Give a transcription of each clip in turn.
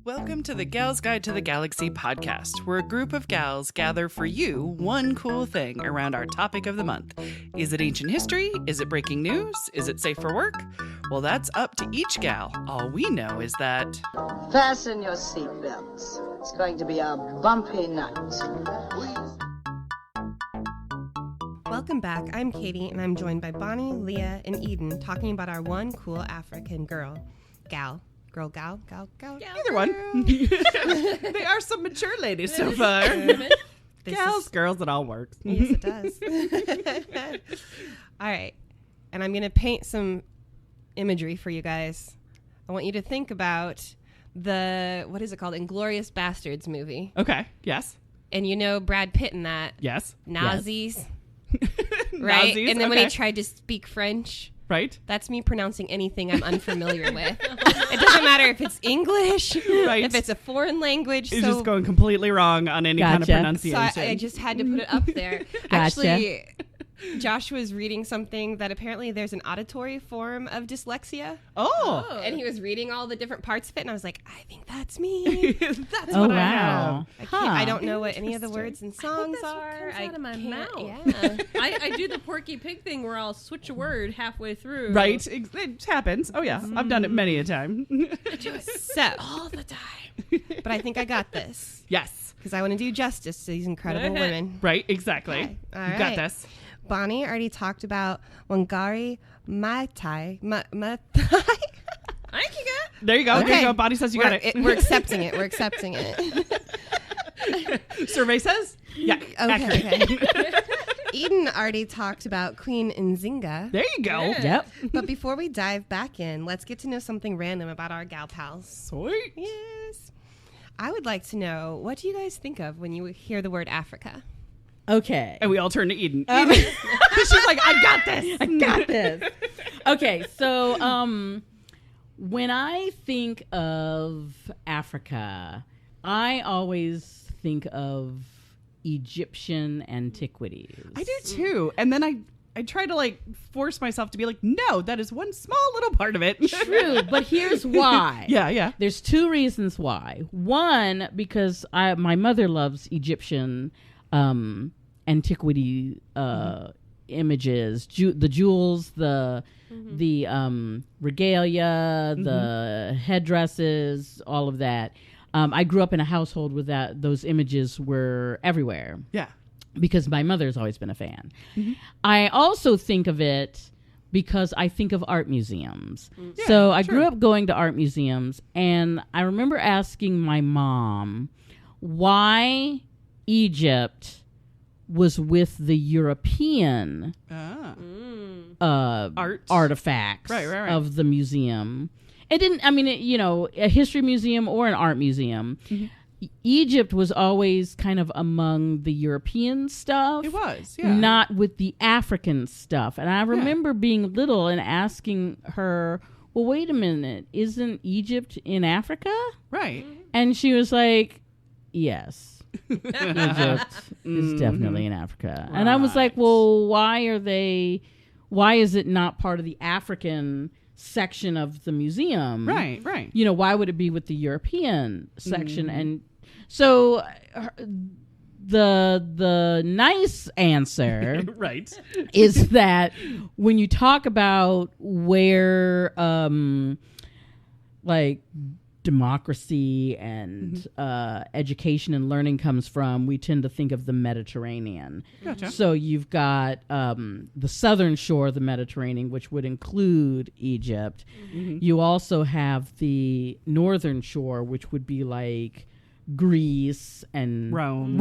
Welcome to the Gals Guide to the Galaxy podcast, where a group of gals gather for you one cool thing around our topic of the month. Is it ancient history? Is it breaking news? Is it safe for work? Well, that's up to each gal. All we know is that... Fasten your seatbelts. It's going to be a bumpy night. Welcome back. I'm Katie, and I'm joined by Bonnie, Leah, and Eden talking about our one cool African gal. Gal. Either one. They are some mature ladies so far. Girls, it all works. Yes, it does. All right. And I'm going to paint some imagery for you guys. I want you to think about the, what is it called? Inglourious Bastards movie. Okay, yes. And you know Brad Pitt in that. Yes. Nazis. Yes. Right? Nazis, and then when okay. he tried to speak French. Right. That's me pronouncing anything I'm unfamiliar with. It doesn't matter if it's English, right. if it's a foreign language. It's just going completely wrong on any kind of pronunciation. So I just had to put it up there. Actually, Josh was reading something that apparently there's an auditory form of dyslexia. Oh. And he was reading all the different parts of it, and I was like, I think that's me. That's what I have. I don't know what any of the words and songs are. Comes out of my mouth. Yeah. I do the Porky Pig thing where I'll switch a word halfway through. Right. It happens. Oh, yeah. I've done it many a time. I do it so all the time. But I think I got this. Yes. Because I want to do justice to these incredible women. Right. Exactly. Okay. All You got this. Bonnie already talked about Wangari Maathai. There you go. Okay. There you go. Bonnie says you got it. We're accepting it. We're accepting it. Survey says? Yeah. Okay. Eden already talked about Queen Nzinga. There you go. Yeah. Yep. But before we dive back in, let's get to know something random about our gal pals. Sweet. Yes. I would like to know, what do you guys think of when you hear the word Africa? Okay. And we all turn to Eden. She's like, I got this. I got this. Okay, so when I think of Africa, I always think of Egyptian antiquities. I do too. And then I try to force myself to be like, no, that is one small little part of it. True, but here's why. Yeah. There's two reasons why. One, because my mother loves Egyptian antiquity images, the jewels, the regalia, the headdresses, all of that. I grew up in a household where those images were everywhere. Yeah. Because my mother's always been a fan. Mm-hmm. I also think of it because I think of art museums. Yeah, so I grew up going to art museums, and I remember asking my mom why Egypt was with the European artifacts right. of the museum. It didn't, a history museum or an art museum. Mm-hmm. Egypt was always kind of among the European stuff. It was, yeah. Not with the African stuff. And I remember being little and asking her, well, wait a minute, isn't Egypt in Africa? Right. And she was like, yes, Egypt is definitely in Africa. Right. And I was like, well, why is it not part of the African section of the museum? Right. Why would it be with the European section? And so the nice answer right is that when you talk about where democracy and education and learning comes from, we tend to think of the Mediterranean. Gotcha. So you've got the southern shore of the Mediterranean, which would include Egypt. Mm-hmm. You also have the northern shore, which would be like Greece and Rome.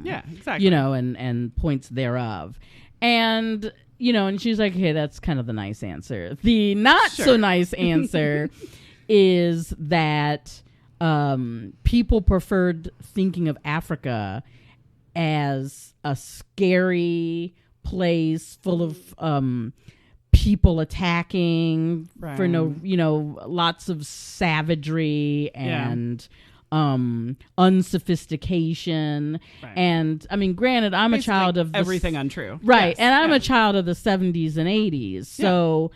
Yeah, exactly. And points thereof. And and she's like, okay, that's kind of the nice answer. The not so nice answer is that people preferred thinking of Africa as a scary place full of people attacking for lots of savagery and unsophistication. Right. And granted, I'm basically a child of everything untrue. Right. Yes. And I'm a child of the 70s and 80s. So,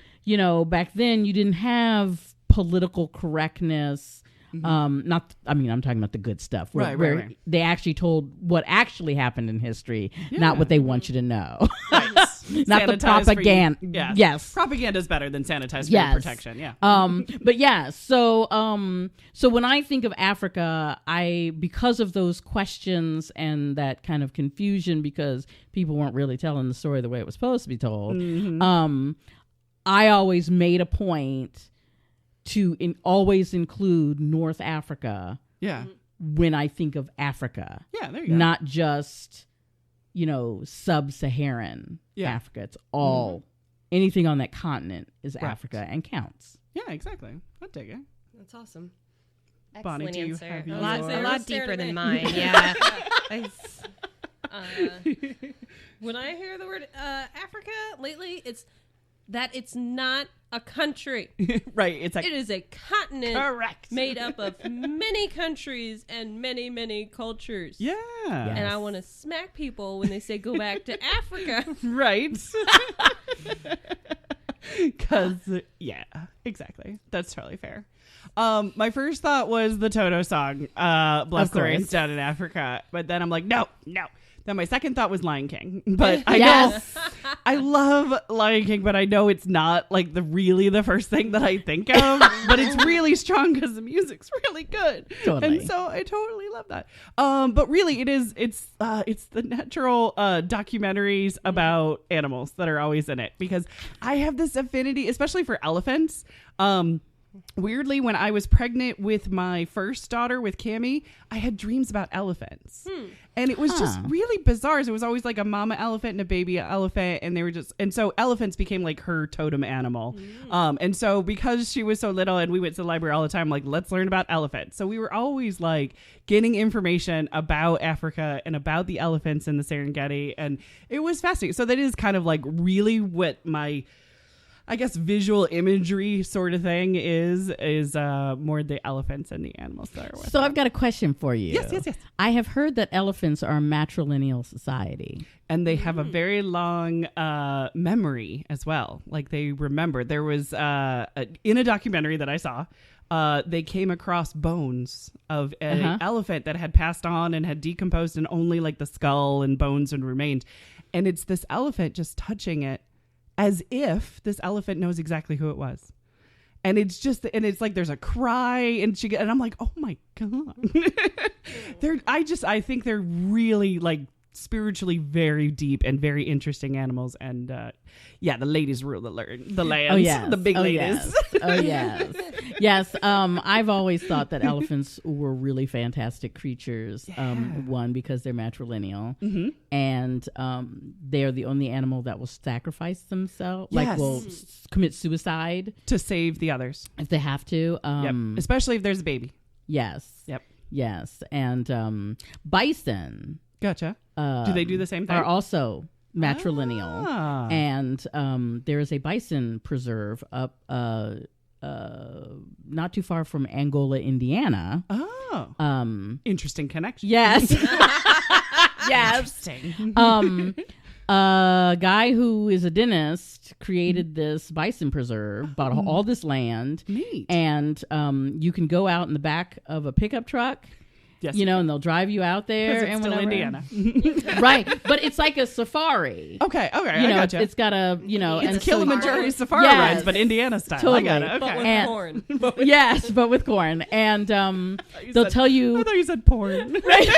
back then you didn't have political correctness Not, I mean, I'm talking about the good stuff where, Right. they actually told what actually happened in history, not what they want you to know. Right. Not the Sanitized for propaganda. you. Yeah. Yes. Propaganda is better than sanitized for Yes. your protection. Yeah. But yeah, so when I think of Africa, because of those questions and that kind of confusion, because people weren't really telling the story the way it was supposed to be told, I always made a point to always include North Africa Yeah. when I think of Africa. Yeah, there you go. Not just, sub-Saharan Africa. It's all, anything on that continent is Africa and counts. Yeah, exactly. I'll take it. That's awesome. Bonnie, Excellent do you answer. have A lot deeper than mine. mine. Yeah. When I hear the word Africa lately, it's not a country. Right. It's like It is a continent correct. made up of many countries and many, many cultures. Yeah. And I want to smack people when they say go back to Africa. Right. Because, yeah, exactly. That's totally fair. My first thought was the Toto song, Bless the Rains Down in Africa. But then I'm like, no. Then my second thought was Lion King. But I know, I love Lion King, but I know it's not like the first thing that I think of. But it's really strong because the music's really good. Totally. And so I totally love that. But really it's the natural documentaries about animals that are always in it, because I have this affinity, especially for elephants. Weirdly, when I was pregnant with my first daughter, with Cammie, I had dreams about elephants. And it was just really bizarre. It was always like a mama elephant and a baby elephant. And they were and so elephants became like her totem animal. And so because she was so little and we went to the library all the time, like, let's learn about elephants. So we were always like getting information about Africa and about the elephants in the Serengeti. And it was fascinating. So that is kind of like really what my, I guess, visual imagery sort of thing is more the elephants and the animals that are with So them. I've got a question for you. Yes. I have heard that elephants are a matrilineal society. And they have a very long memory as well. Like, they remember. There was, in a documentary that I saw, they came across bones of an elephant that had passed on and had decomposed, and only like the skull and bones had remained. And it's this elephant just touching it, as if this elephant knows exactly who it was. And it's like there's a cry, and I'm like, oh my God. I think they're really like spiritually very deep and very interesting animals. And the ladies rule the lands. The big ladies. Yes. I've always thought that elephants were really fantastic creatures. One, because they're matrilineal, and they're the only animal that will sacrifice themselves, like will commit suicide to save the others if they have to. Especially if there's a baby. Yes. Yep. Yes. And bison. Gotcha. Do they do the same thing? Are also matrilineal. And there is a bison preserve up not too far from Angola, Indiana. Interesting connection. Yes. Yes. Interesting. A guy who is a dentist created this bison preserve, bought all this land. Neat. And you can go out in the back of a pickup truck. Yes, and they'll drive you out there. It's still Indiana. Right. But it's like a safari. Okay. I gotcha. It's got a, it's and Kilimanjaro safari rides, but Indiana style. Totally. I got it. Okay. But with corn. Yes, but with corn. And they'll tell you. I thought you said porn. Right.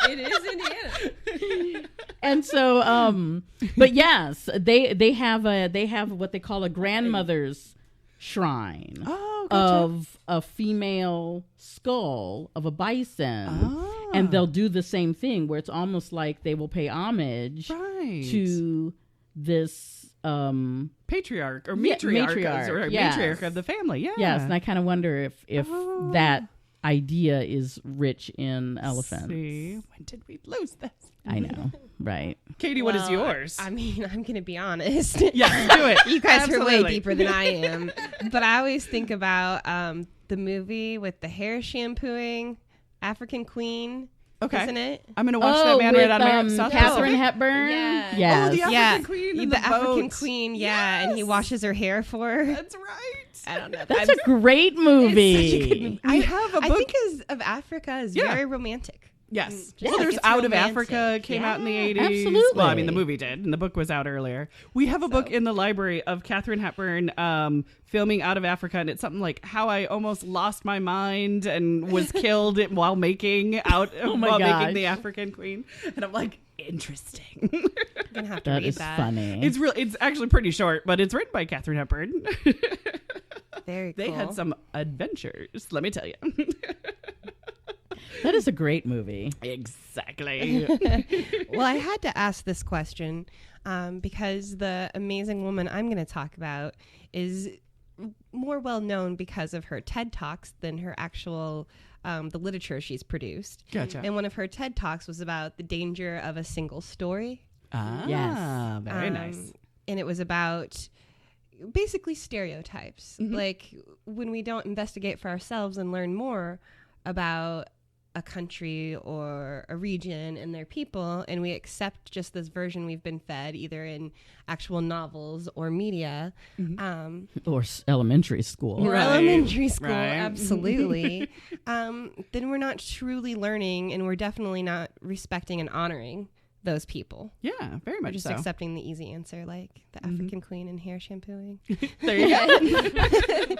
It is Indiana. And so, but yes, they have what they call a grandmother's shrine of a female skull of a bison, and they'll do the same thing where it's almost like they will pay homage to this patriarch or matriarch of the family. Yes, and I kind of wonder if that idea is rich in elephants. See, when did we lose this? I know, right? Katie, what is yours? I mean, I'm going to be honest. Yes, do it. You guys are way Absolutely. deeper than I am. But I always think about the movie with the hair shampooing, African Queen. Okay. Isn't it? I'm going to watch that man right out of South Catherine Pacific. Hepburn. Yeah. Yes. Oh, the African Queen in the African boat. Queen, and he washes her hair for her. That's right. I don't know. That's a great movie. It's such a good movie. I have a book. I think of Africa is Yeah. very romantic. Yes. Just Well, like there's it's Out of romantic. Africa came out in the 80s. absolutely. Well, I mean, the movie did, and the book was out earlier. We have a book in the library of Katharine Hepburn filming Out of Africa, and it's something like how I almost lost my mind and was killed while making while making the African Queen. And I'm like, interesting. I'm gonna have to That read is that. funny. It's actually pretty short, but it's written by Katharine Hepburn. Very cool. They had some adventures, let me tell you. That is a great movie. Exactly. Well, I had to ask this question because the amazing woman I'm going to talk about is more well known because of her TED Talks than her actual the literature she's produced. Gotcha. And one of her TED Talks was about the danger of a single story. Yes. Very nice. And it was about basically stereotypes. Like when we don't investigate for ourselves and learn more about a country or a region and their people, and we accept just this version we've been fed either in actual novels or media Or elementary school. or Right, elementary school, right. absolutely, then we're not truly learning, and we're definitely not respecting and honoring those people. Yeah, very We're much just so. accepting the easy answer, like the African Queen and hair shampooing. There you go.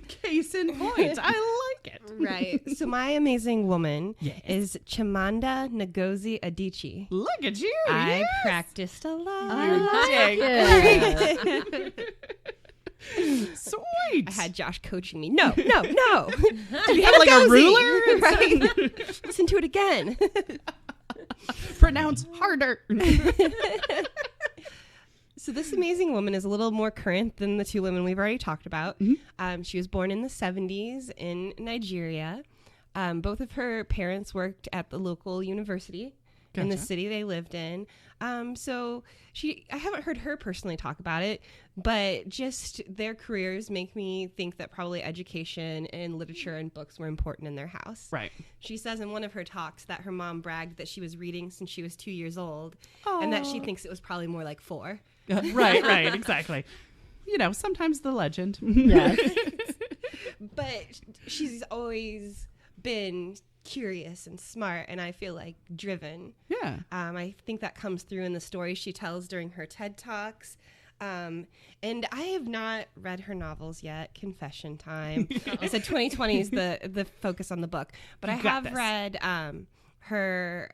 Case in point. I like it. Right. So my amazing woman Yes. is Chimamanda Ngozi Adichie. Look at you. I yes. practiced a lot. Sweet. I had Josh coaching me. No. Did you have like a ruler? Right. Listen to it again. Pronounce harder. So this amazing woman is a little more current than the two women we've already talked about. She was born in the 70s in Nigeria. Both of her parents worked at the local university in the Gotcha. city they lived in. So I haven't heard her personally talk about it, but just their careers make me think that probably education and literature and books were important in their house. Right. She says in one of her talks that her mom bragged that she was reading since she was 2 years old, and that she thinks it was probably more like 4. Right, exactly. You know, sometimes the legend. Yes. But she's always been curious and smart, and I feel like driven. Yeah. I think that comes through in the stories she tells during her TED Talks. And I have not read her novels yet. Confession time. I said 2020 is the focus on the book, but I You got have this. read her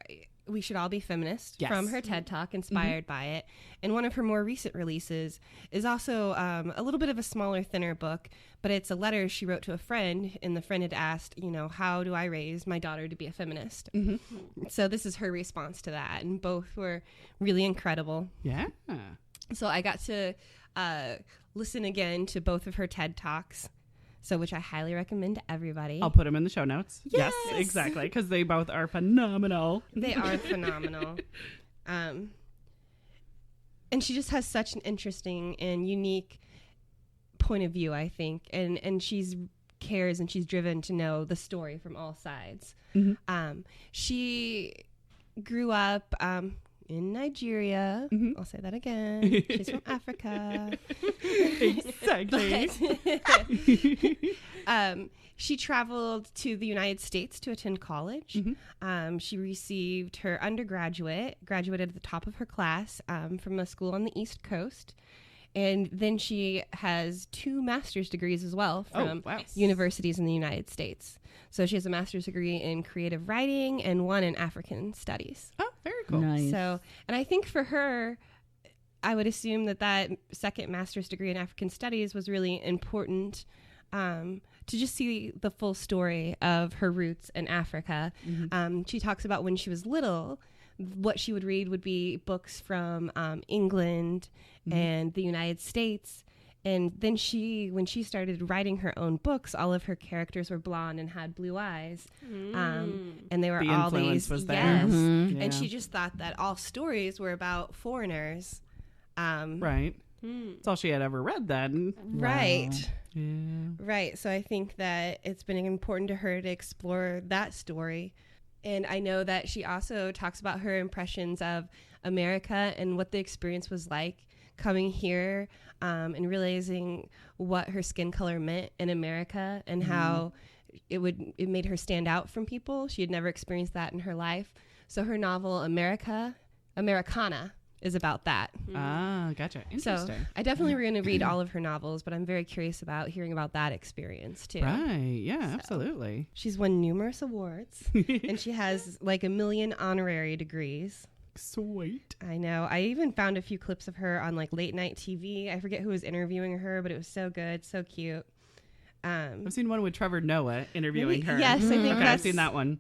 We Should All Be Feminists Yes. from her TED Talk, inspired by it. And one of her more recent releases is also a little bit of a smaller, thinner book, but it's a letter she wrote to a friend, and the friend had asked, how do I raise my daughter to be a feminist? So this is her response to that, and both were really incredible. Yeah. So I got to listen again to both of her TED Talks, which I highly recommend to everybody. I'll put them in the show notes. Yes. Yes, exactly. Because they both are phenomenal. They are phenomenal. And she just has such an interesting and unique point of view, I think. And she's cares and she's driven to know the story from all sides. She grew up in Nigeria. I'll say that again. She's from Africa. Exactly. She traveled to the United States to attend college. She received her graduated at the top of her class from a school on the East Coast. And then she has 2 master's degrees as well from universities in the United States. So she has a master's degree in creative writing and one in African studies. Oh, very cool. Nice. So, and I think for her, I would assume that second master's degree in African studies was really important to just see the full story of her roots in Africa. She talks about when she was little, what she would read would be books from England and the United States. And then when she started writing her own books, all of her characters were blonde and had blue eyes. And they were The all influence these, was there. yes. Yeah. And she just thought that all stories were about foreigners. Right. That's all she had ever read then. Right. Yeah. Right. So I think that it's been important to her to explore that story. And I know that she also talks about her impressions of America and what the experience was like coming here and realizing what her skin color meant in America and how it made her stand out from people. She had never experienced that in her life. So her novel Americana is about that. Ah, gotcha. Interesting. So I definitely we're going to read all of her novels, but I'm very curious about hearing about that experience too. Right. Yeah, absolutely. She's won numerous awards and she has like 1 million honorary degrees. Sweet. I know. I even found a few clips of her on like late night TV. I forget who was interviewing her, but it was so good, so cute. I've seen one with Trevor Noah interviewing her. Yes, I think okay, I've seen that one.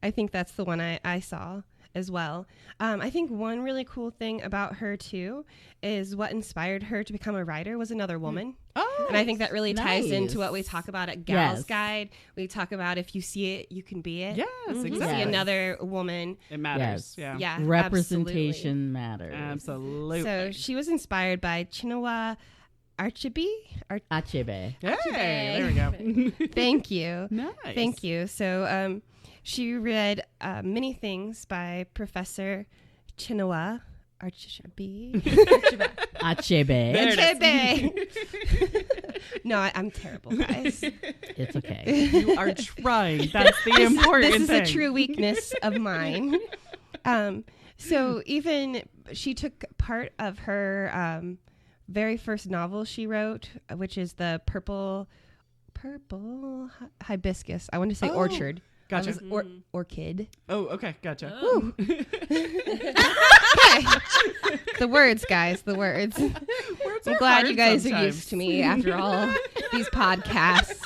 I think that's the one I saw as well. I think one really cool thing about her too is what inspired her to become a writer was another woman. Oh, and I think that really ties nice. into what we talk about at Gals Guide. We talk about if you see it, you can be it. yes, You exactly. see another woman. It matters. Yes. Yeah. Yeah, Representation matters. Absolutely. So she was inspired by Chinua Achebe. Achebe. Hey, there we go. Thank you. Nice. Thank you. So she read many things by Professor Chinua Achebe. Achebe. There it is. Achebe. No, I'm terrible, guys. It's okay. You are trying. That's the important This is thing. a true weakness of mine. So even she took part of her very first novel she wrote, which is the purple hibiscus. I want to say Oh, orchard. Gotcha. That was orchid. Oh, okay. Gotcha. Okay. The words, guys, the words. Words I'm are glad hard you guys are sometimes. used to me after all these podcasts.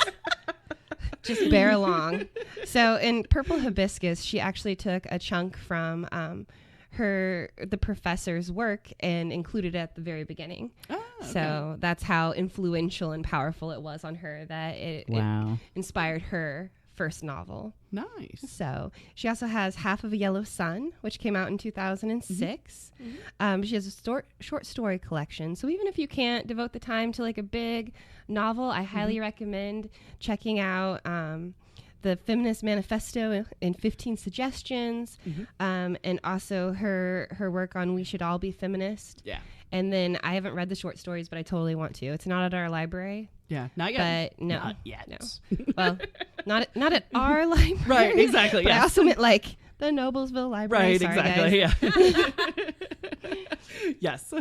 Just bear along. So in Purple Hibiscus, she actually took a chunk from the professor's work and included it at the very beginning. Oh, okay. So that's how influential and powerful it was on her that it inspired her first novel. Nice. So she also has Half of a Yellow Sun, which came out in 2006. She has a short story collection. So even if you can't devote the time to like a big novel, I highly recommend checking out the Feminist Manifesto in 15 Suggestions, and also her work on We Should All Be Feminists. Yeah. And then I haven't read the short stories, but I totally want to. It's not at our library. Yeah. Not yet. But no. Not yet. No. Well, not at our library. Right. Exactly. But I Yeah. also meant like the Noblesville Library. Right. Sorry, Exactly. guys. Yeah. Yes.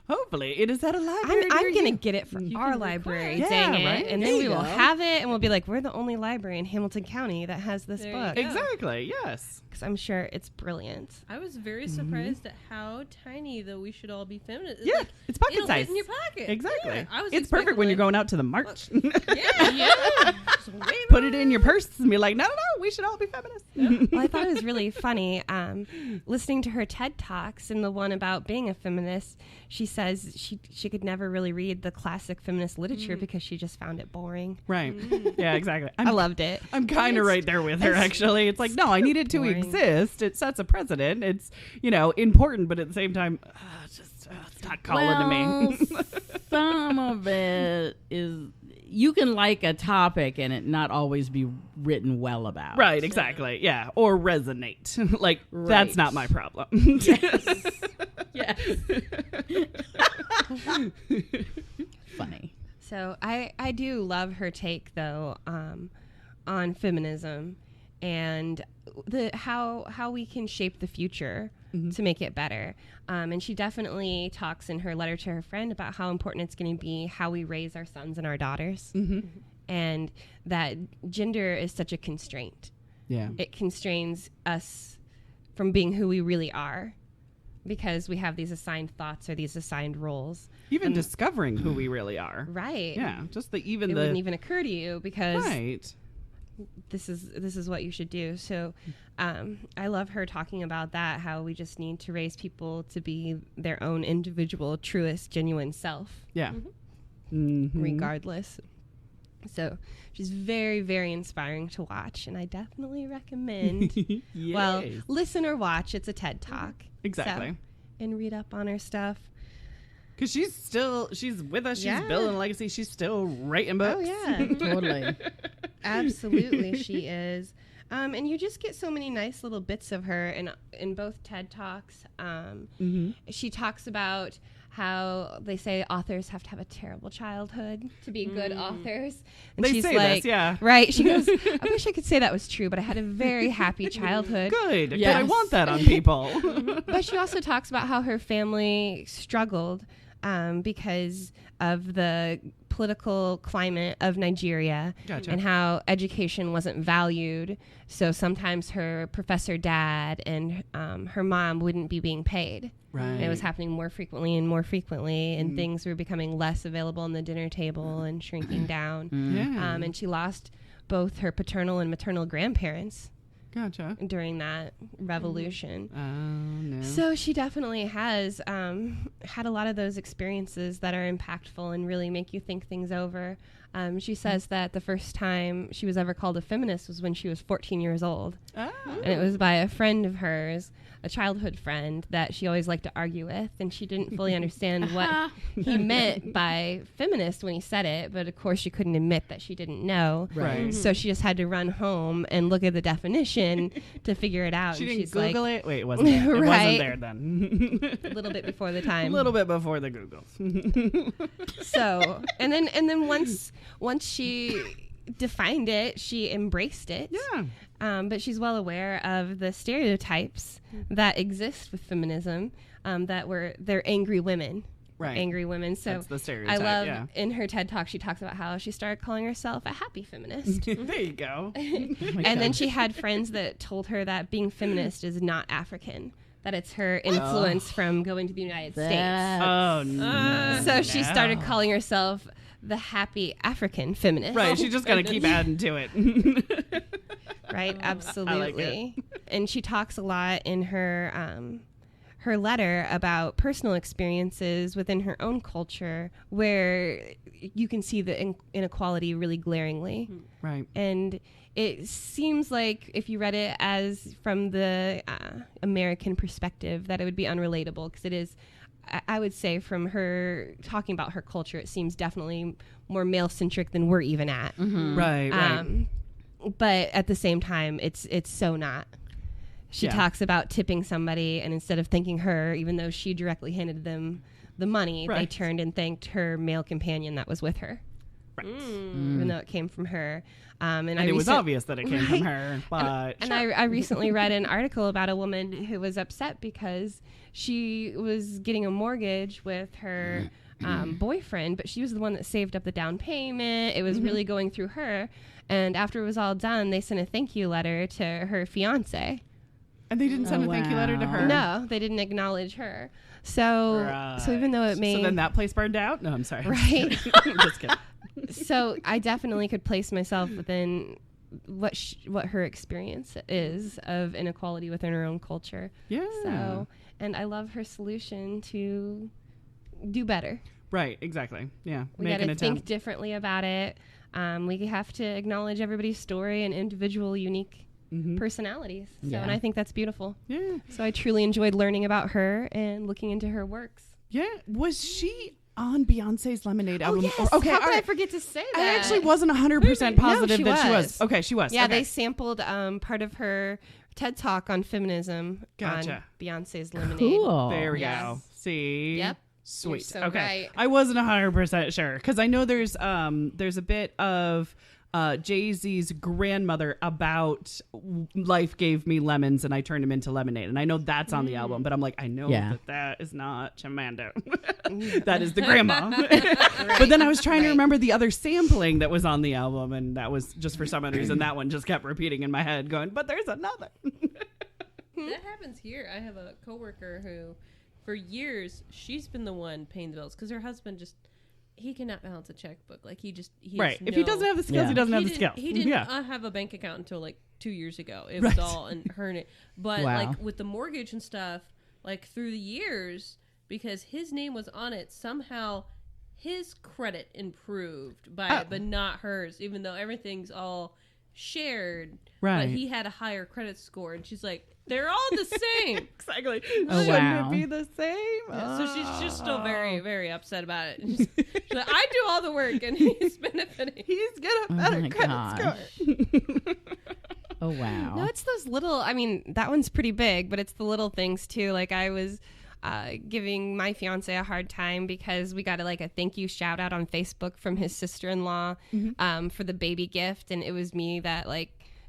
Hopefully it is at a library. I'm going to to get it from our library. Yeah, Dang it. right? And There then we you will go. have it and we'll be like, we're the only library in Hamilton County that has this There you book. go. Exactly. Yes. Because I'm sure it's brilliant. I was very surprised at how tiny the We Should All Be Feminists. Yeah. Like, It's pocket it'll fit size. in your pocket. Exactly. Yeah, I was It's perfect when you're going out to the march. Yeah. Just way Put it in your purse and be like, no, we should all be feminists. Well, I thought it was really funny listening to her TED Talks and the one about being a feminist. She says she could never really read the classic feminist literature because she just found it boring. Right. Yeah, exactly. I loved it. I'm kind of right there with her, actually. It's like, no, I need it to boring. exist. It sets a precedent. It's, important, but at the same time, it's not calling to me. Some of it is, you can like a topic and it not always be written well about. Right, exactly. Yeah. Or resonate. Like, that's not my problem. Yes. Funny. So I do love her take though on feminism and how we can shape the future to make it better. And she definitely talks in her letter to her friend about how important it's going to be how we raise our sons and our daughters, and that gender is such a constraint. Yeah. It constrains us from being who we really are because we have these assigned thoughts or these assigned roles. Even discovering who we really are. Right. Yeah. Just It wouldn't even occur to you because Right. this is what you should do. So I love her talking about that, how we just need to raise people to be their own individual, truest, genuine self, Yeah. regardless. So she's very, very inspiring to watch, and I definitely recommend, well, Yes. listen or watch. It's a TED Talk. Exactly. So, and read up on her stuff. Because she's with us. She's Yeah. building a legacy. She's still writing books. Oh, yeah. Totally. Absolutely, she is. And you just get so many nice little bits of her in both TED Talks. She talks about how they say authors have to have a terrible childhood to be good authors. And They she's say like, this, yeah. right. She goes, I wish I could say that was true, but I had a very happy childhood. Good. Yes. But I want that on people. But she also talks about how her family struggled because of the political climate of Nigeria. Gotcha. And how education wasn't valued. So sometimes her professor dad and her mom wouldn't be being paid. Right. And it was happening more frequently, and things were becoming less available on the dinner table and shrinking down. Yeah. And she lost both her paternal and maternal grandparents Gotcha. during that revolution. Oh, no. So she definitely has had a lot of those experiences that are impactful and really make you think things over. She says that the first time she was ever called a feminist was when she was 14 years old. Oh. And it was by a friend of hers, a childhood friend that she always liked to argue with. And she didn't fully understand what he meant by feminist when he said it. But of course, she couldn't admit that she didn't know. Right. So she just had to run home and look at the definition to figure it out. She and didn't she's Google like, it? Wait, it wasn't there. It wasn't Right. there then. a little bit before the A time. little bit before the Googles. So, and then once she defined it, she embraced it. Yeah. But she's well aware of the stereotypes that exist with feminism. They're angry women. Right. Angry women. So That's the stereotype, I love yeah. in her TED Talk she talks about how she started calling herself a happy feminist. There you go. And then she had friends that told her that being feminist is not African, that it's her influence from going to the United States. Oh, no. So she started calling herself the happy African feminist. Right. She's just going to keep adding to it. Right, absolutely. it. And she talks a lot in her her letter about personal experiences within her own culture where you can see the inequality really glaringly. Right. And it seems like if you read it as from the American perspective that it would be unrelatable, because it is, I would say from her talking about her culture, it seems definitely more male-centric than we're even at. Right. Right. But at the same time, it's so not. She Yeah. talks about tipping somebody, and instead of thanking her, even though she directly handed them the money, they Right. turned and thanked her male companion that was with her, Right. even though it came from her. And And it was obvious that it came from her, but And I recently read an article about a woman who was upset because she was getting a mortgage with her boyfriend, but she was the one that saved up the down payment. It was really going through her. And after it was all done, they sent a thank you letter to her fiance. and they didn't send Oh, a thank you letter to wow. her. No, they didn't acknowledge her. So even though it made So then that place burned out? No, I'm sorry. Right. I'm just kidding. so I definitely could place myself within what her experience is of inequality within her own culture. Yeah. So, and I love her solution to do better. Right, exactly. Yeah. We got to think differently about it. We have to acknowledge everybody's story and individual unique personalities. So, Yeah. and I think that's beautiful. Yeah. So I truly enjoyed learning about her and looking into her works. Yeah. Was she on Beyonce's Lemonade album? How okay. could all I right. forget to say that? I actually wasn't 100% positive she that she was. was. Okay, she was. Yeah, okay. they sampled part of her TED Talk on feminism Gotcha. on Beyonce's Lemonade. Cool. There we Yes. go. See? Yep. Sweet. You're so okay. right. I wasn't 100% sure because I know there's a bit of Jay-Z's grandmother about life gave me lemons and I turned them into lemonade. And I know that's on the album, but I'm like, I know that is not Chimamanda. That is the grandma. But then I was trying to remember the other sampling that was on the album, and that was just for some reason that one just kept repeating in my head going, but there's another. That happens here. I have a coworker who, for years, she's been the one paying the bills because her husband he cannot balance a checkbook. Like he Right. If he doesn't have the skills, he doesn't have the skills. He didn't Yeah. have a bank account until like 2 years ago. It Right. was all in her name. But Wow. like with the mortgage and stuff, like through the years, because his name was on it, somehow his credit improved but not hers, even though everything's all shared. Right. But he had a higher credit score, and she's like, they're all the same. Exactly. Oh, Shouldn't wow. it be the same? Yeah, so she's just still very, very upset about it. She's like, I do all the work, and he's benefiting. He's got a Oh better my credit gosh. score. Oh wow. No, it's those little, I mean, that one's pretty big, but it's the little things too. Like I was giving my fiance a hard time because we got a thank you shout out on Facebook from his sister-in-law for the baby gift, and it was me that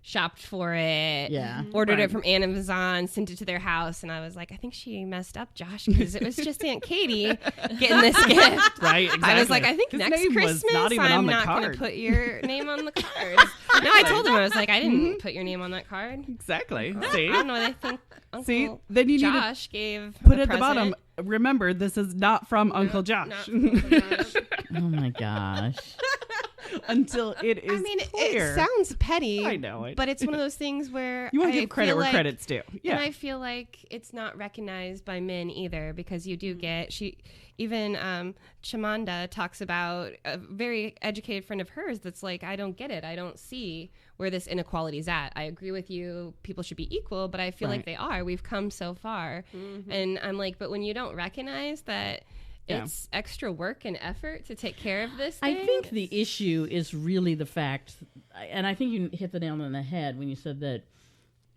shopped for it, ordered it from Amazon, sent it to their house, and I was like, I think she messed up, Josh, because it was just Aunt Katie getting this gift. Right, exactly. I was like, I think His next name was Christmas not even on I'm the not going card. to put your name on the card. No, I told him, I was like, I didn't put your name on that card. Exactly. I See? don't know what I think Uncle See? Then you need to Josh gave put the at the bottom, present. remember, this is not from Uncle Josh. Not from Uncle Josh. Oh my gosh. Until it is I mean, clear. it sounds petty. I know it. But it's one of those things where You want to I give credit feel where like- credit's due. Yeah. And I feel like it's not recognized by men either, because you do get Chimamanda talks about a very educated friend of hers that's like, I don't get it. I don't see where this inequality is at. I agree with you. People should be equal, but I feel like they are. We've come so far. And I'm like, but when you don't recognize that it's extra work and effort to take care of this thing. I think the issue is really the fact, and I think you hit the nail on the head when you said that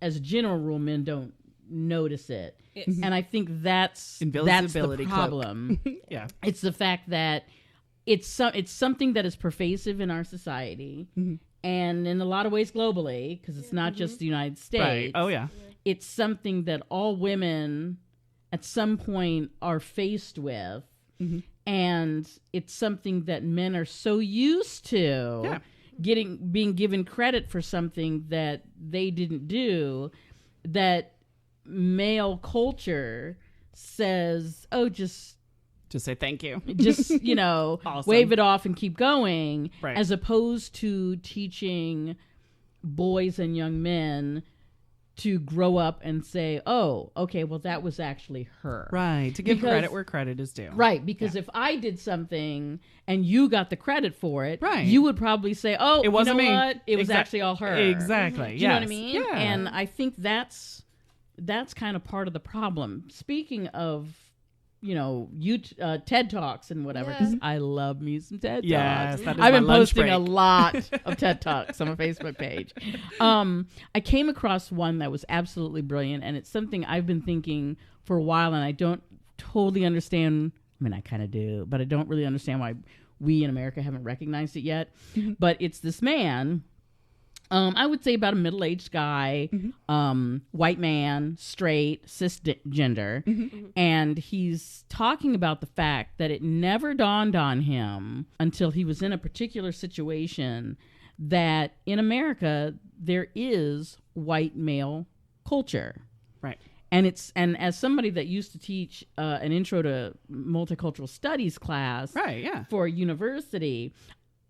as a general rule, men don't notice it. And I think that's the Invisibility cloak. problem. Yeah. It's the fact that it's something that is pervasive in our society and in a lot of ways globally, because it's not just the United States. Right. Oh, yeah. It's something that all women at some point are faced with. And it's something that men are so used to being given credit for something that they didn't do, that male culture says, oh, just say thank you. just Awesome. wave it off and keep going, Right. as opposed to teaching boys and young men to grow up and say, oh, okay, well, that was actually her. Right. To give Because- credit where credit is due. Right, because if I did something and you got the credit for it, Right. you would probably say, oh, It wasn't you know me. what? It was actually all her. Exactly. Do you know what I Yes. mean? Yeah. And I think that's kind of part of the problem. Speaking of, TED Talks and whatever, because I love me some TED Yes, Talks. that is I've my been lunch posting a break. lot of TED Talks on my Facebook page. I came across one that was absolutely brilliant, and it's something I've been thinking for a while, and I don't totally understand. I mean, I kind of do, but I don't really understand why we in America haven't recognized it yet. But it's this man, I would say about a middle-aged guy, white man, straight, cisgender, and he's talking about the fact that it never dawned on him until he was in a particular situation that in America there is white male culture. Right. And as somebody that used to teach an intro to multicultural studies class Right. Yeah. for university,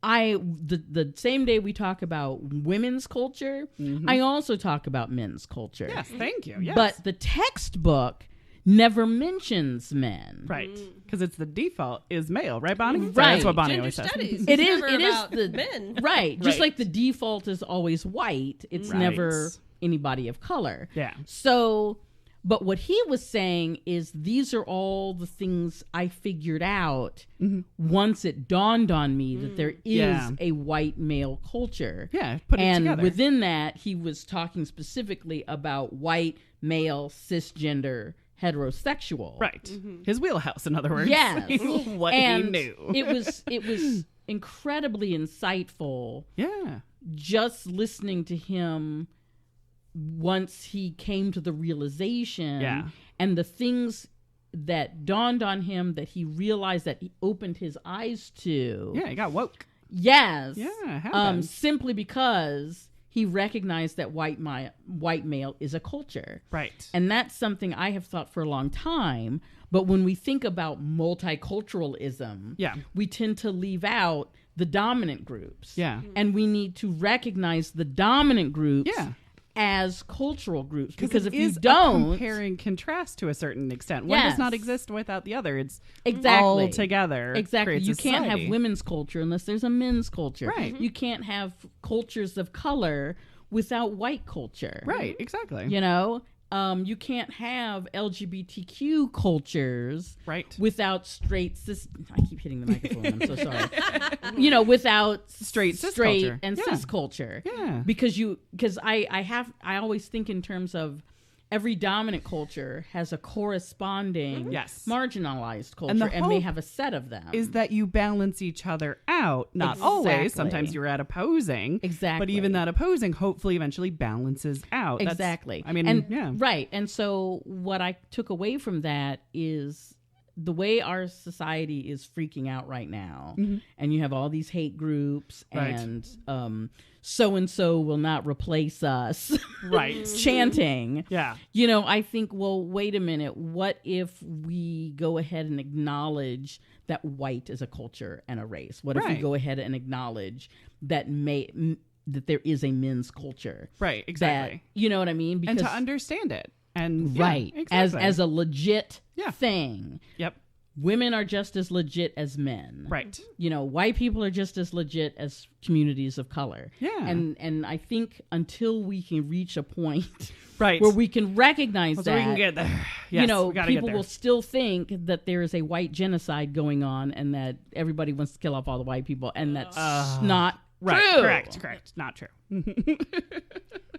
the same day we talk about women's culture, I also talk about men's culture. Yes. Thank you. Yes. But the textbook never mentions men. right. Because it's the default is male. Right, Bonnie? Right. That's what Bonnie Gender always says. studies. It It's is. never It is about the men. right. Just Right. like the default is always white. It's Right. never anybody of color. Yeah. So, but what he was saying is these are all the things I figured out once it dawned on me that there is Yeah. a white male culture. Yeah. Put it And together. within that, he was talking specifically about white, male, cisgender, heterosexual. Right. His wheelhouse, in other words. Yes. What And he knew. it was incredibly insightful Yeah. just listening to him once he came to the realization and the things that dawned on him that he realized that he opened his eyes to. Yeah. He got woke. Yes. Yeah. It happens. Simply because he recognized that white male is a culture. Right. And that's something I have thought for a long time. But when we think about multiculturalism, we tend to leave out the dominant groups. Yeah. And we need to recognize the dominant groups as cultural groups. Because if you a don't... compare and contrast to a certain extent. One does Yes. not exist without the other. It's Exactly. all together. Exactly. creates You a can't have society. women's culture unless there's a men's culture. Right. You can't have cultures of color without white culture. Right. Exactly. You know? You can't have LGBTQ cultures without straight cis. I keep hitting the microphone. I'm so sorry. Without Straight cis culture. and Yeah. cis culture. Yeah. Because I always think in terms of every dominant culture has a corresponding Yes. marginalized culture, And the and may hope have a set of them. Is that you balance each other out? Not always. Exactly. Sometimes you're at opposing. Exactly. But even that opposing hopefully eventually balances out. Exactly. Yeah. Right. And so what I took away from that is the way our society is freaking out right now, and you have all these hate groups, Right. and so-and-so will not replace us, Right. chanting. Yeah. I think, well, wait a minute. What if we go ahead and acknowledge that white is a culture and a race? What if we Right. go ahead and acknowledge that that there is a men's culture? Right. Exactly. That, you know what I mean? And to understand it. And yeah, right. exactly. As a legit Yeah. thing. Yep. Women are just as legit as men. Right. White people are just as legit as communities of color. Yeah. And I think until we can reach a point Right. where we can recognize So that, we can get there. Yes, we gotta get people there. will still think that there is a white genocide going on and that everybody wants to kill off all the white people, and that's not Right. true. Correct. Not true.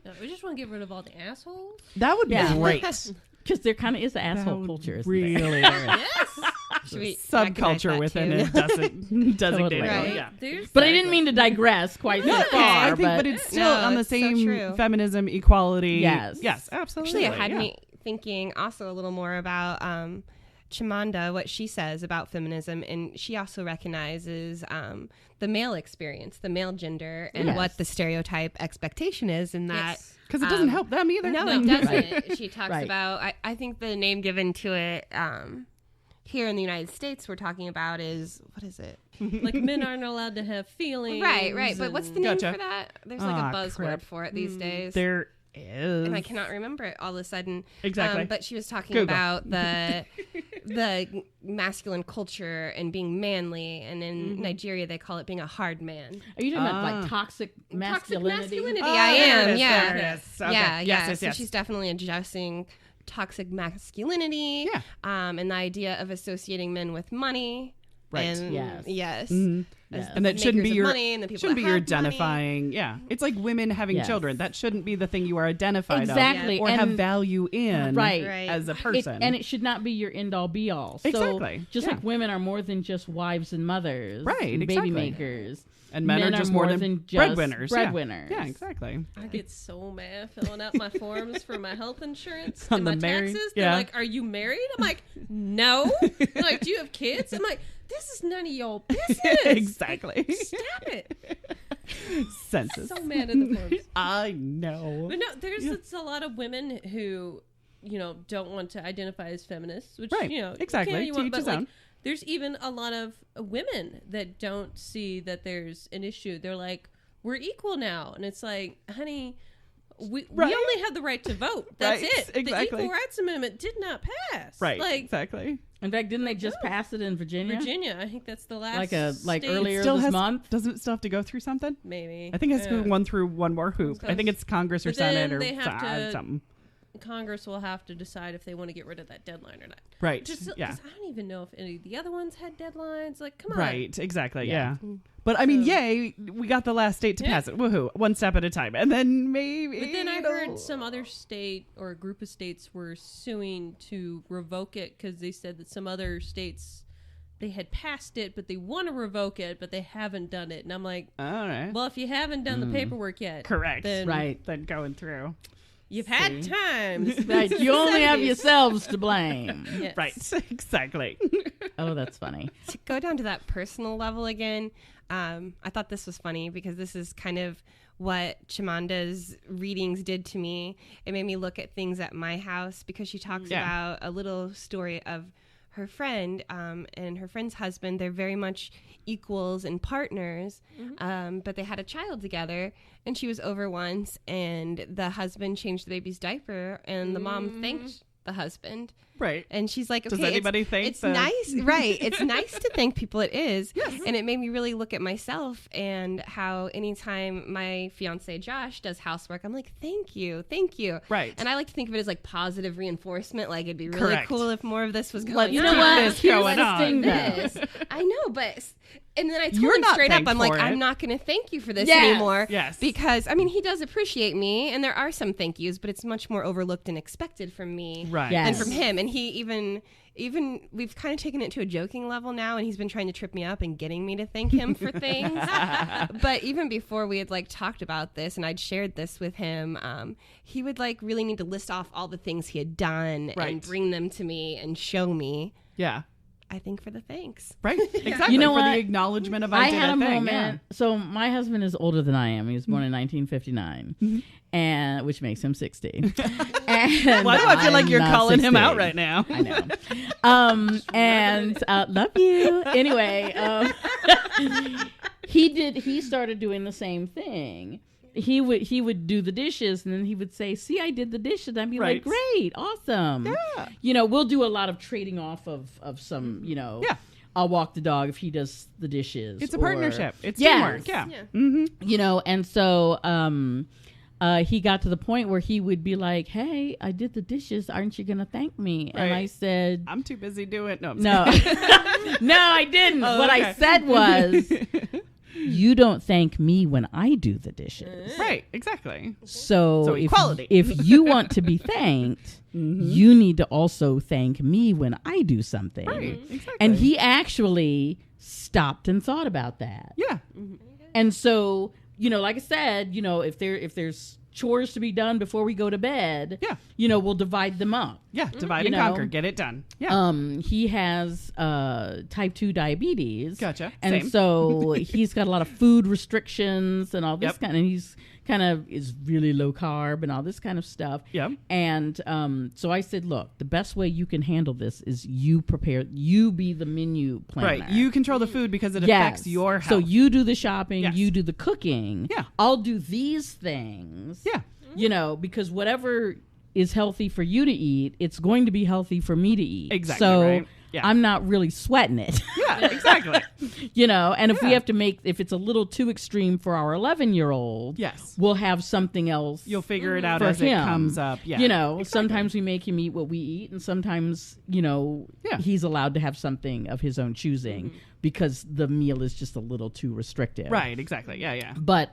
No, we just want to get rid of all the assholes. That would be Yeah. great. Because there kind of is an asshole That culture. would Isn't there? really Yes. Should we subculture recognize within that it doesn't designate Totally. it. Right. Yeah. There's But I didn't mean to digress quite so far. I think, but it's still No, on the it's so same true. feminism, equality. Yes. Yes, absolutely. Actually, it had yeah. me thinking also a little more about Chimamanda, what she says about feminism, and she also recognizes the male experience, the male gender, and Yes. what the stereotype expectation is, and that Yes. Because it doesn't help them either. no, No. it doesn't. She talks Right. about. I think the name given to it here in the United States, we're talking about is what is it? like men aren't allowed to have feelings. Right. But what's the name Gotcha. for that? There's like Ah, a buzzword crap. for it these days. There is. And I cannot remember it all of a sudden. Exactly. But she was talking Google. about the masculine culture and being manly, and in Nigeria they call it being a hard man. Are you talking about Ah. like toxic masculinity? Toxic masculinity. Oh, I there am. it is, Yeah. there it is. Okay. Yeah. Yes, So yes. she's definitely addressing toxic masculinity. Yeah. And the idea of associating men with money. Right. And Yes. Yes. Mhm. Yes. As And that the shouldn't be makers of your money and the people shouldn't that be your have money. identifying. Yeah, it's like women having Yes. children. That shouldn't be the thing you are identified Exactly. of or And- have value in. Right. Right. As a person. And it should not be your end all be all. So Exactly. just Yeah. like women are more than just wives and mothers, Right, and exactly. baby makers, And men are just more than just breadwinners. breadwinners. Yeah, exactly. I get so mad filling out my forms for my health insurance On and my the married- taxes. yeah. They're like, "Are you married?" I'm like, "No." They're like, "Do you have kids?" I'm like, "This is none of your business." Exactly. Stop it. Census. So mad at the forms. I know. But no, there's a lot of women who, don't want to identify as feminists, which, Right. you Exactly. can, you To want, each but his like, own. there's even a lot of women that don't see that there's an issue. They're like, we're equal now. And it's like, honey, we Right. only have the right to vote. That's Right. it. The Exactly. Equal Rights Amendment did not pass. Right. Like, Exactly. In fact, didn't they just pass it in Virginia? Virginia, I think that's the last Like state. earlier Still this has month? Doesn't it still have to go through something? Maybe. I think it has to Yeah. go one more hoop. I think it's Congress or But then Senate or they have to- something. Congress will have to decide if they want to get rid of that deadline or not. Right. Just yeah. 'cause I don't even know if any of the other ones had deadlines. Like, come on. Right. Exactly. Yeah. Yeah. But I mean, So- yay, we got the last state to Yeah. pass it. Woohoo. One step at a time. And then maybe. But then I it'll- heard some other state or a group of states were suing to revoke it because they said that some other states, they had passed it, but they want to revoke it, but they haven't done it. And I'm like, All right. well, if you haven't done the paperwork yet, Correct. then Right. Then going through. you've had time. Right. You only have 70s. yourselves to blame. Yes. Right. Exactly. Oh, that's funny. To go down to that personal level again, I thought this was funny because this is kind of what Chimanda's readings did to me. It made me look at things at my house because she talks Yeah. about a little story of her friend and her friend's husband. They're very much equals and partners, but they had a child together, and she was over once, and the husband changed the baby's diaper, and the mom thanked the husband Right. And she's like, okay, Does anybody think it's that? nice, right? It's nice to thank people. It is. Yes. And it made me really look at myself and how anytime my fiance Josh does housework, I'm like, thank you. Right. And I like to think of it as like positive reinforcement. Like it'd be really Correct. cool if more of this was going Let's on. You know keep what? this Here's going the on. thing, though. This. I know, but and then I told You're him not straight up, thanked I'm like, for it. I'm not going to thank you for this Yes. anymore. Yes. Because I mean, he does appreciate me, and there are some thank yous, but it's much more overlooked and expected from me Right. Yes. than from him. And he even we've kind of taken it to a joking level now, and he's been trying to trip me up and getting me to thank him for things. But even before we had like talked about this and I'd shared this with him, he would like really need to list off all the things he had done Right. and bring them to me and show me. Yeah. I think for the thanks. Right. Exactly. You know for what? the acknowledgement of I I did had a thing. moment. So my husband is older than I am. He was born in 1959, and which makes him 60. And Why do I feel like I'm you're not calling him 60. out right now? I know. And love you. Anyway, he started doing the same thing. He would do the dishes, and then he would say, see, I did the dishes. I'd be Right. like, great, awesome. Yeah. You know, we'll do a lot of trading off of some, you know, Yeah. I'll walk the dog if he does the dishes. It's a or- partnership. It's Yes. teamwork. Yeah. Yeah. You know, and so he got to the point where he would be like, hey, I did the dishes. Aren't you going to thank me? And Right. I said, I'm too busy doing it. No. I'm no. No, I didn't. Oh, What okay. I said was, you don't thank me when I do the dishes. Right. Exactly. So, equality. if you want to be thanked, you need to also thank me when I do something. Right. Exactly. And he actually stopped and thought about that. Yeah. And so, you know, like I said, you know, if there's chores to be done before we go to bed, Yeah. you know, we'll divide them up. Yeah. Divide You and know, conquer. Get it done. Yeah. He has type 2 diabetes. Gotcha. And Same. so he's got a lot of food restrictions and all this Yep. kind of, he's kind of is really low carb and all this kind of stuff. Yep. And so I said, look, the best way you can handle this is you be the menu planner. Right. You control the food because it Yes. affects your health. So you do the shopping, Yes. you do the cooking. Yeah. I'll do these things. Yeah. You know, because whatever is healthy for you to eat, it's going to be healthy for me to eat. Exactly, So right. Yeah. I'm not really sweating it. Yeah. Exactly. You know, and if we Yeah. have to if it's a little too extreme for our 11-year-old, Yes. we'll have something else. You'll figure it out for as him. it comes up. Yeah. You know, sometimes we make him eat what we eat, and sometimes, you know, Yeah. he's allowed to have something of his own choosing because the meal is just a little too restrictive. Right. Exactly. Yeah. Yeah. But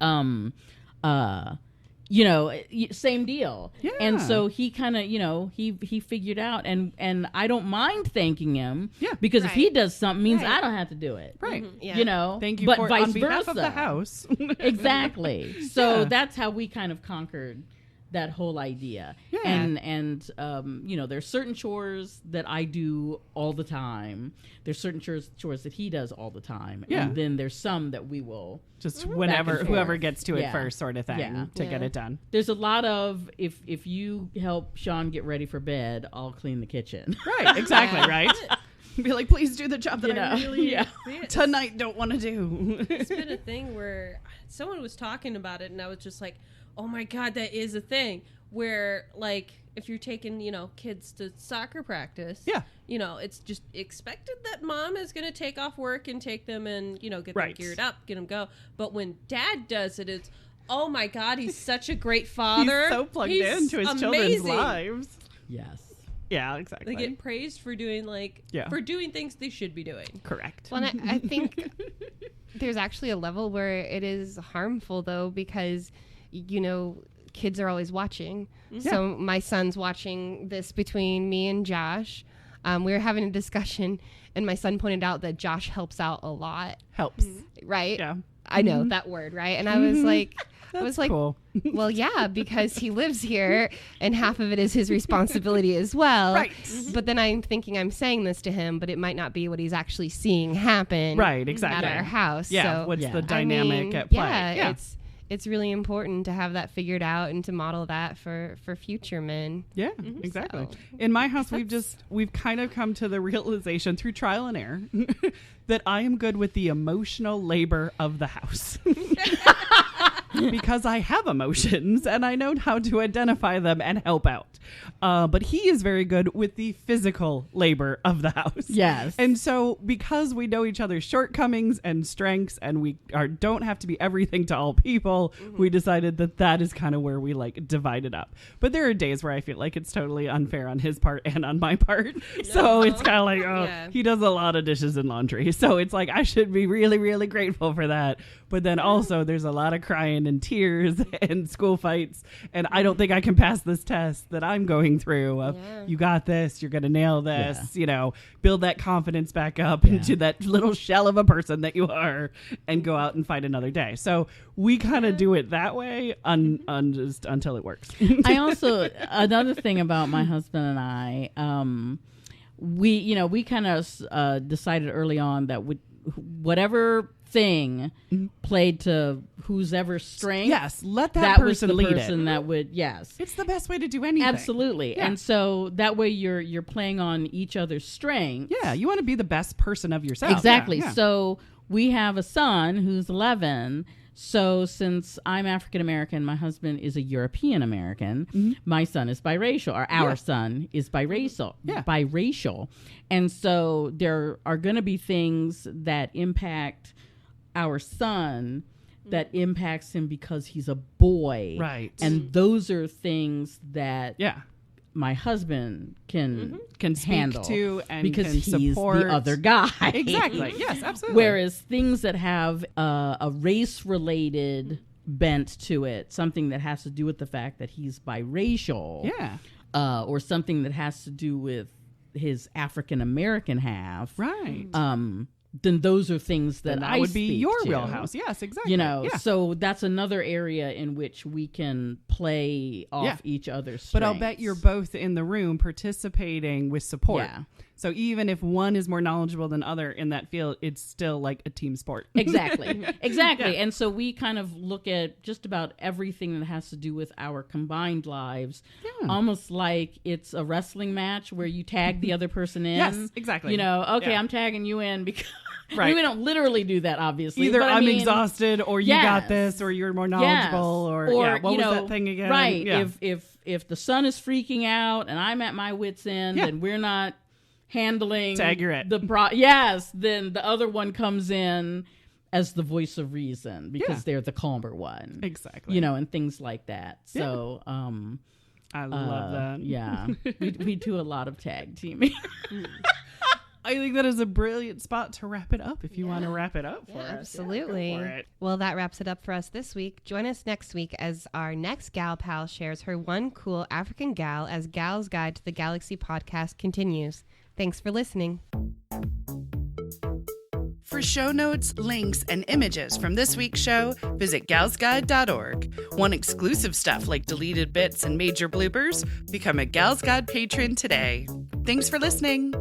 you know, same deal. Yeah. And so he kind of, you know, he figured out, and I don't mind thanking him. Yeah. Because if he Right. does something, means Right. I don't have to do it. Right. Yeah. You know. Thank you but for vice on behalf versa. of the house. Exactly. So Yeah. that's how we kind of conquered that whole idea. Yeah. And you know, there's certain chores that I do all the time. There's certain chores that he does all the time. Yeah. And then there's some that we will. Just Back whenever and whoever forth. gets to it Yeah. first, sort of thing, Yeah. to get Yeah. it done. There's a lot of if you help Sean get ready for bed, I'll clean the kitchen. Right. Exactly. Right. Be like, please do the job that You know? I really Yeah. tonight don't want to do. It's been a thing where someone was talking about it, and I was just like, oh my God, that is a thing. Where, like, if you're taking, you know, kids to soccer practice, Yeah. you know, it's just expected that mom is going to take off work and take them and, you know, get Right. them geared up, get them go. But when dad does it, it's, oh my God, he's such a great father. He's so plugged He's into his children's amazing. lives. Yes. Yeah, exactly. They get praised for doing, like, Yeah. for doing things they should be doing. Correct. Well, and I think there's actually a level where it is harmful, though, because, you know, kids are always watching. So my son's watching this between me and Josh. We were having a discussion, and my son pointed out that Josh helps out a lot, Helps. right? Yeah. I know that word, right? And I was like, Cool. well, yeah, because he lives here, and half of it is his responsibility as well. Right. But then I'm thinking I'm saying this to him, but it might not be what he's actually seeing happen. Right, exactly. At our house. Yeah. So What's Yeah. the I dynamic mean, at play? Yeah, it's really important to have that figured out and to model that for future men. Yeah, exactly. So- In my house, we've kind of come to the realization through trial and error that I am good with the emotional labor of the house. because I have emotions and I know how to identify them and help out. But he is very good with the physical labor of the house. Yes. And so because we know each other's shortcomings and strengths and we don't have to be everything to all people, we decided that is kind of where we like divide it up. But there are days where I feel like it's totally unfair on his part and on my part. So it's kind of like, he does a lot of dishes and laundry. So it's like, I should be really, really grateful for that. But then also there's a lot of crying and tears and school fights. And I don't think I can pass this test that I'm going through of you got this, you're going to nail this, you know, build that confidence back up into that little shell of a person that you are and go out and fight another day. So we kind of do it that way just until it works. I also, another thing about my husband and I, we kind of decided early on that whatever thing played to whose ever strength. Yes, let that person was the lead person it. That would, yes. It's the best way to do anything. Absolutely. Yeah. And so that way you're playing on each other's strengths. Yeah, you want to be the best person of yourself. Exactly. Yeah. So we have a son who's 11. So since I'm African American, my husband is a European American. My son is biracial, or our son is biracial. Yeah. Biracial. And so there are going to be things that impact our son that impacts him because he's a boy. Right. And those are things that my husband can speak handle to and because can he's support. the other guy. Exactly. Yes, absolutely. Whereas things that have a race-related bent to it, something that has to do with the fact that he's biracial, or something that has to do with his African American half, right? Then those are things that I would be your to. wheelhouse. Yes, exactly. You know, so that's another area in which we can play off each other's strengths. But I'll bet you're both in the room participating with support. Yeah. So even if one is more knowledgeable than other in that field, it's still like a team sport. Exactly. And so we kind of look at just about everything that has to do with our combined lives, almost like it's a wrestling match where you tag the other person in. Yes, exactly. You know, okay, I'm tagging you in because right. we don't literally do that, obviously. Either but I'm exhausted or you got this or you're more knowledgeable or what was that thing again? Right. Yeah. If the son is freaking out and I'm at my wit's end and we're not handling tag you're it. Then the other one comes in as the voice of reason because they're the calmer one. Exactly. You know, and things like that. So I love that. Yeah. we do a lot of tag teaming. I think that is a brilliant spot to wrap it up if you want to wrap it up for us. Absolutely. Yeah, go for it. Well, that wraps it up for us this week. Join us next week as our next gal pal shares her one cool African gal as Gal's Guide to the Galaxy podcast continues. Thanks for listening. For show notes, links, and images from this week's show, visit galsguide.org. Want exclusive stuff like deleted bits and major bloopers? Become a Gals Guide patron today. Thanks for listening.